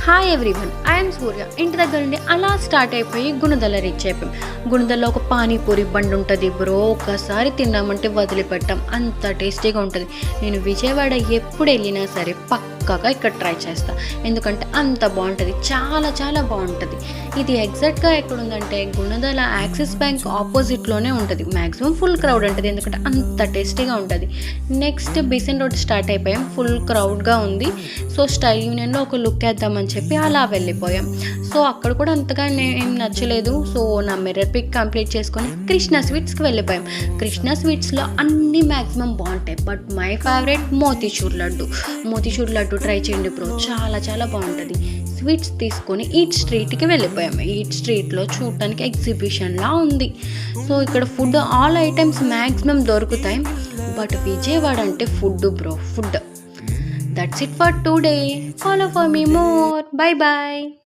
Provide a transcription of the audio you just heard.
Hi everyone, I'm సూర్య. ఇంటి దగ్గర నుండి అలా స్టార్ట్ అయిపోయి గుణదల రీచ్ అయిపోయాం. గుణదల్లో ఒక పానీపూరి బండి ఉంటుంది బ్రో, ఒకసారి తిన్నామంటే వదిలిపెట్టాం, అంత టేస్టీగా ఉంటుంది. నేను విజయవాడ ఎప్పుడు వెళ్ళినా సరే పక్కాగా ఇక్కడ ట్రై చేస్తాను, ఎందుకంటే అంత బాగుంటుంది, చాలా చాలా బాగుంటుంది. ఇది ఎగ్జాక్ట్గా ఎక్కడుందంటే గుణదల యాక్సిస్ బ్యాంక్ ఆపోజిట్లోనే ఉంటుంది. మ్యాక్సిమం ఫుల్ క్రౌడ్ ఉంటుంది, ఎందుకంటే అంత టేస్టీగా ఉంటుంది. నెక్స్ట్ బిసెన్ రోడ్ స్టార్ట్ అయిపోయాం, ఫుల్ క్రౌడ్గా ఉంది. సో స్టైల్ యూనియన్లో ఒక లుక్ వేద్దామని చెప్పి అలా వెళ్ళిపోయాం. సో అక్కడ కూడా అంతగా ఏం నచ్చలేదు. సో నా మిర్రర్ పిక్ కంప్లీట్ చేసుకొని కృష్ణ స్వీట్స్కి వెళ్ళిపోయాం. కృష్ణ స్వీట్స్లో అన్ని మ్యాక్సిమం బాగుంటాయి, but my favourite motichoor laddu. Motichoor laddu try చేయండి బ్రో, చాలా చాలా బాగుంటుంది. స్వీట్స్ తీసుకొని ఈట్ స్ట్రీట్కి వెళ్ళిపోయాం. ఈట్ స్ట్రీట్లో చూడటానికి ఎగ్జిబిషన్లా ఉంది. సో ఇక్కడ ఫుడ్ ఆల్ ఐటమ్స్ మ్యాక్సిమం దొరుకుతాయి, బట్ విజయవాడ అంటే food bro, food. That's it for today. Follow for me more. Bye bye.